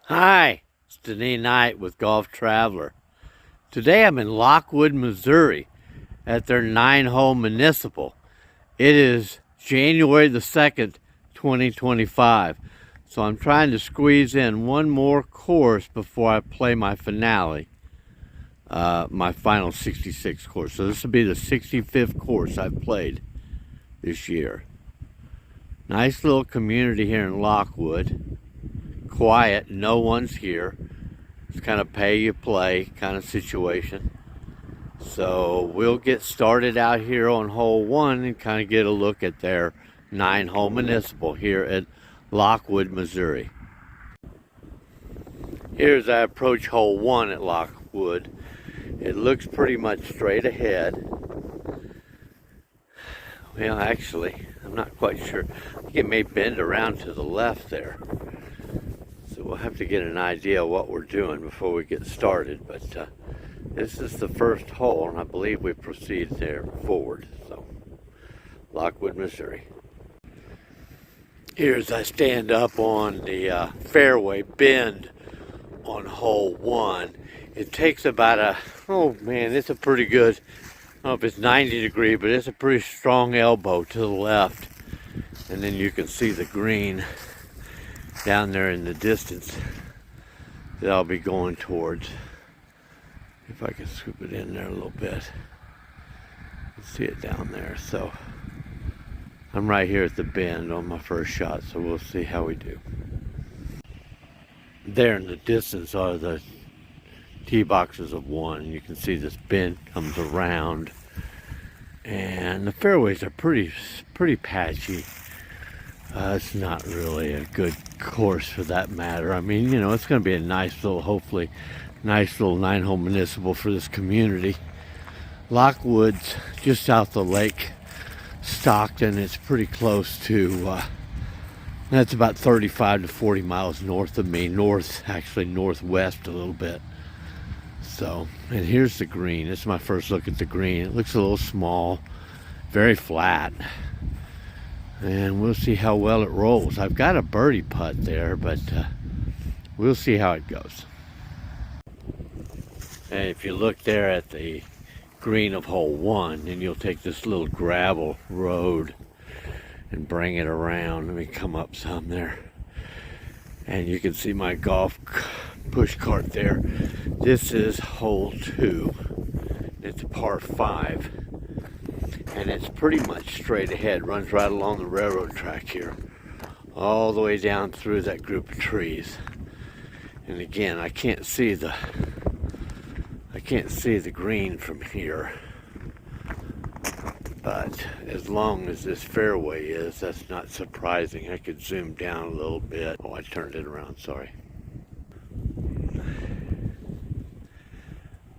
Hi, it's Denis Knight with Golf Traveler. Today I'm in Lockwood, Missouri at their 9-hole municipal. It is January the 2nd, 2025. So I'm trying to squeeze in one more course before I play my finale, my final 66 course. So this will be the 65th course I've played this year. Nice little community here in Lockwood. Quiet, no one's here. It's kind of pay you play kind of situation. So we'll get started out here on hole 1 and kind of get a look at their 9-hole municipal here at Lockwood, Missouri. Here as I approach hole 1 at Lockwood, it looks pretty much straight ahead. Well, actually, I'm not quite sure. I think it may bend around to the left there. So we'll have to get an idea of what we're doing before we get started. But this is the first hole, and I believe we proceed there forward. So, Lockwood, Missouri. Here as I stand up on the fairway bend on hole 1, it takes about it's a pretty good, I don't know if it's 90 degree, but it's a pretty strong elbow to the left. And then you can see the green down there in the distance that I'll be going towards. If I can scoop it in there a little bit. You see it down there. So I'm right here at the bend on my first shot, so we'll see how we do. There in the distance are the tee boxes of 1. You can see this bend comes around, and the fairways are pretty patchy. It's not really a good course for that matter. I mean, you know, it's going to be a nice little, hopefully, nice little 9-hole municipal for this community. Lockwood's just south of Lake Stockton. It's pretty close to, that's about 35 to 40 miles north of me. Actually northwest a little bit. So, and here's the green. This is my first look at the green. It looks a little small, very flat. And we'll see how well it rolls. I've got a birdie putt there, but we'll see how it goes. And if you look there at the green of hole 1, then you'll take this little gravel road and bring it around. Let me come up some there. And you can see my golf push cart there. This is hole 2. It's a par 5. And it's pretty much straight ahead, runs right along the railroad track here, all the way down through that group of trees. And again, I can't see the green from here, but as long as this fairway is, that's not surprising. I could zoom down a little bit. Oh, I turned it around, sorry.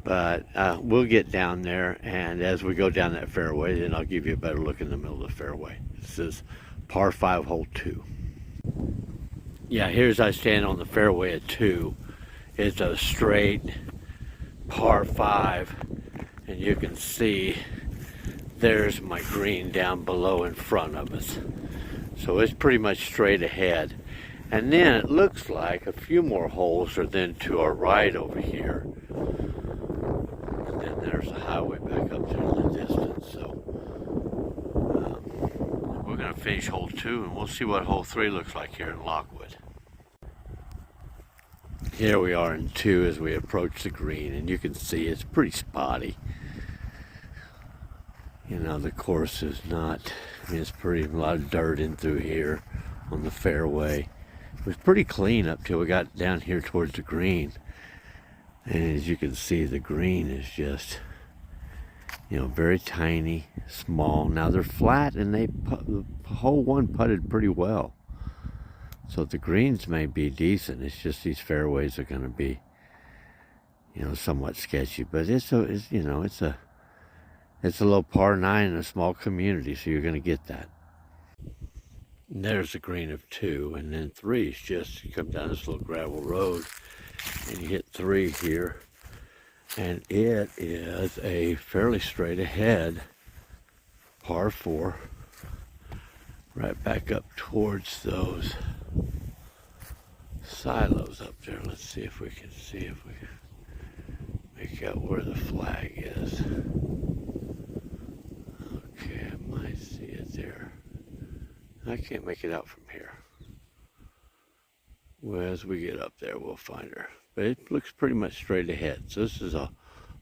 But we'll get down there, and as we go down that fairway, then I'll give you a better look in the middle of the fairway. This is par 5, hole 2. Yeah, here's I stand on the fairway at 2. It's a straight par 5, and you can see there's my green down below in front of us. So it's pretty much straight ahead. And then it looks like a few more holes are then to our right over here. And there's a highway back up there in the distance. So we're going to finish hole 2, and we'll see what hole 3 looks like here in Lockwood. Here we are in 2 as we approach the green, and you can see it's pretty spotty. You know, the course is not, I mean, it's a lot of dirt in through here on the fairway. It was pretty clean up till we got down here towards the green. And as you can see, the green is just, you know, very tiny, small. Now they're flat, and the hole 1 putted pretty well. So the greens may be decent. It's just these fairways are going to be, you know, somewhat sketchy. But it's a little par 9 in a small community, so you're going to get that. And there's a green of 2, and then 3 is just, you come down this little gravel road, and you hit 3 here, and it is a fairly straight ahead par 4, right back up towards those silos up there. Let's see if we can make out where the flag is. Okay, I might see it there. I can't make it out from here. Well, as we get up there, we'll find her. But it looks pretty much straight ahead. So this is a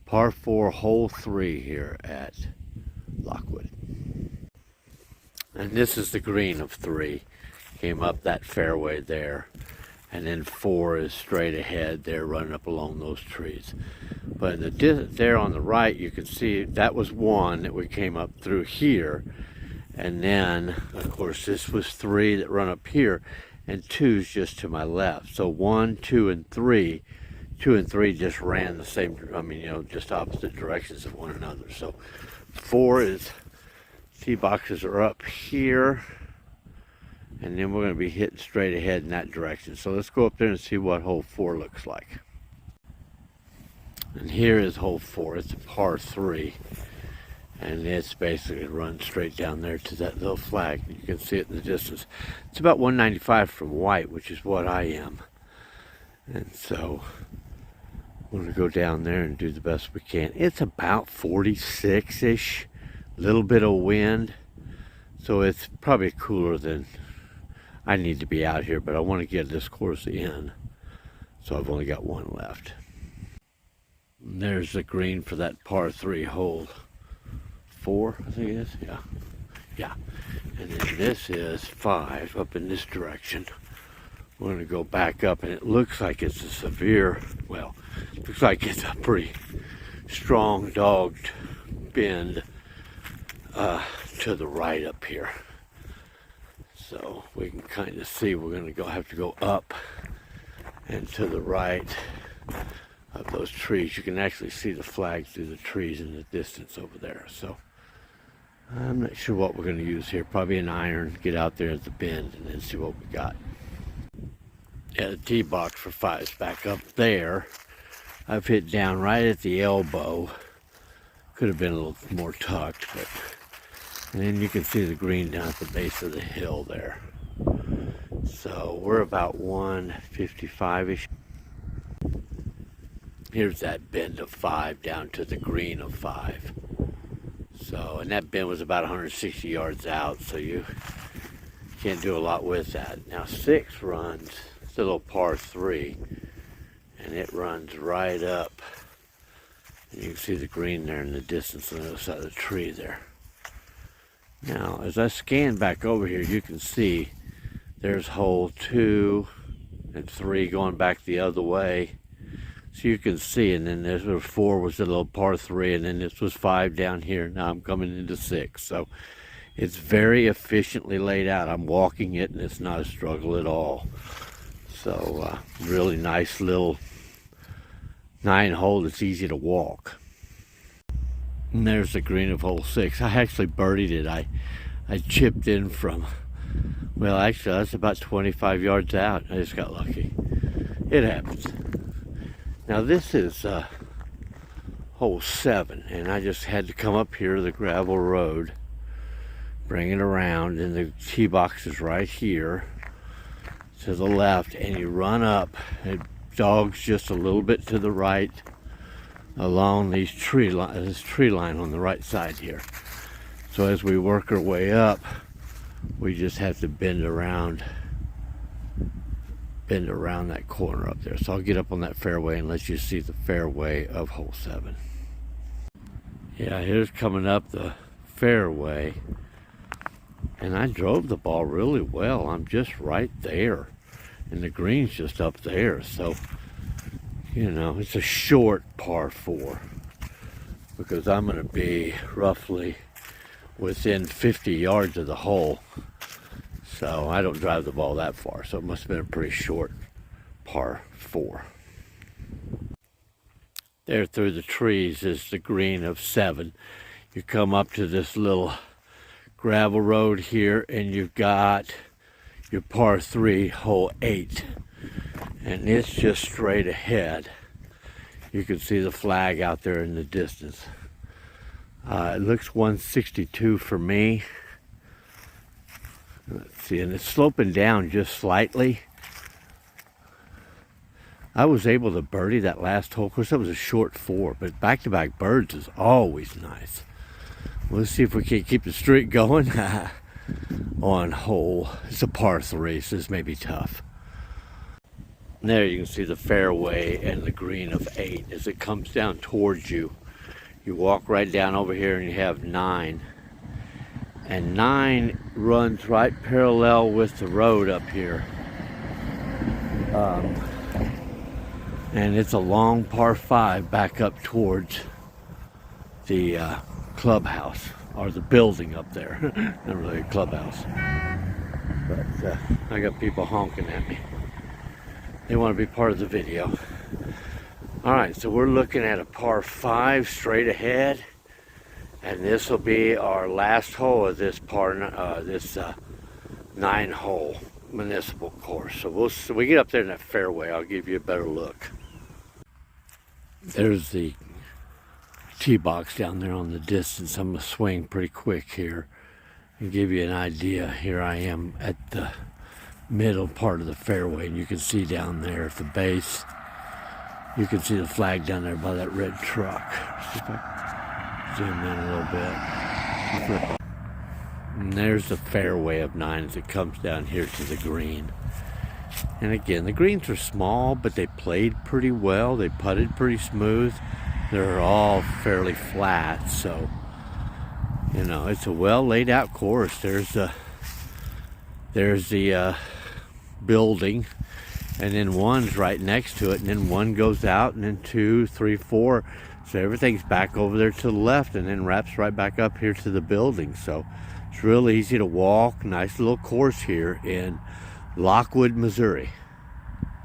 par 4, hole 3 here at Lockwood. And this is the green of 3. Came up that fairway there. And then 4 is straight ahead there, running up along those trees. But in the there on the right, you can see that was 1 that we came up through here. And then, of course, this was 3 that run up here. And 2's just to my left. So 1, 2, and 3. 2 and 3 just ran the same, just opposite directions of one another. So 4 is, tee boxes are up here. And then we're going to be hitting straight ahead in that direction. So let's go up there and see what hole 4 looks like. And here is hole 4. It's a par 3. And it's basically run straight down there to that little flag. You can see it in the distance. It's about 195 from white, which is what I am. And so we're going to go down there and do the best we can. It's about 46-ish, little bit of wind. So it's probably cooler than I need to be out here, but I want to get this course in. So I've only got 1 left. And there's the green for that par 3 hole. 4, I think it is. Yeah. And then this is 5 up in this direction. We're going to go back up, and it looks like it's a severe, well, looks like it's a pretty strong dogged bend to the right up here. So we can kind of see we're going to have to go up and to the right of those trees. You can actually see the flag through the trees in the distance over there. So I'm not sure what we're going to use here. Probably an iron, get out there at the bend and then see what we got. Yeah, the tee box for 5 is back up there. I've hit down right at the elbow. Could have been a little more tucked, but and then you can see the green down at the base of the hill there. So we're about 155-ish. Here's that bend of 5 down to the green of 5. So, and that bend was about 160 yards out, so you can't do a lot with that. Now 6 runs, it's a little par 3, and it runs right up. And you can see the green there in the distance on the other side of the tree there. Now, as I scan back over here, you can see there's hole 2 and 3 going back the other way. So you can see, and then there's 4 was a little par 3, and then this was 5 down here. Now I'm coming into 6. So it's very efficiently laid out. I'm walking it, and it's not a struggle at all. So really nice little 9 hole that's easy to walk. And there's the green of hole 6. I actually birdied it. I chipped in from, well, actually that's about 25 yards out. I just got lucky. It happens. Now this is hole 7, and I just had to come up here to the gravel road, bring it around, and the tee box is right here to the left, and you run up. It dogs just a little bit to the right along this tree line on the right side here. So as we work our way up, we just have to bend around that corner up there. So I'll get up on that fairway and let you see the fairway of hole 7. Yeah, here's coming up the fairway, and I drove the ball really well. I'm just right there, and the green's just up there. So it's a short par 4 because I'm going to be roughly within 50 yards of the hole. So I don't drive the ball that far. So it must have been a pretty short par 4. There through the trees is the green of 7. You come up to this little gravel road here, and you've got your par 3 hole 8. And it's just straight ahead. You can see the flag out there in the distance. It looks 162 for me. Let's see, and it's sloping down just slightly. I was able to birdie that last hole. Of course, that was a short 4, but back-to-back birds is always nice. Let's see if we can keep the streak going on hole. It's a par 3, so this may be tough. There you can see the fairway and the green of 8 as it comes down towards you. You walk right down over here and you have 9. And 9 runs right parallel with the road up here. And it's a long par 5 back up towards the clubhouse, or the building up there. Not really a clubhouse. But I got people honking at me. They want to be part of the video. Alright, so we're looking at a par 5 straight ahead. And this will be our last hole of this 9-hole municipal course. So we get up there in that fairway, I'll give you a better look. There's the tee box down there on the distance. I'm going to swing pretty quick here and give you an idea. Here I am at the middle part of the fairway, and you can see down there at the base, you can see the flag down there by that red truck. See if I zoom in a little bit. And there's the fairway of 9 as it comes down here to the green. And again, the greens are small, but they played pretty well. They putted pretty smooth. They're all fairly flat, so you know, it's a well laid out course. There's the building, and then one's right next to it, and then one goes out, and then 2, 3, 4. So everything's back over there to the left, and then wraps right back up here to the building. So it's real easy to walk. Nice little course here in Lockwood, Missouri.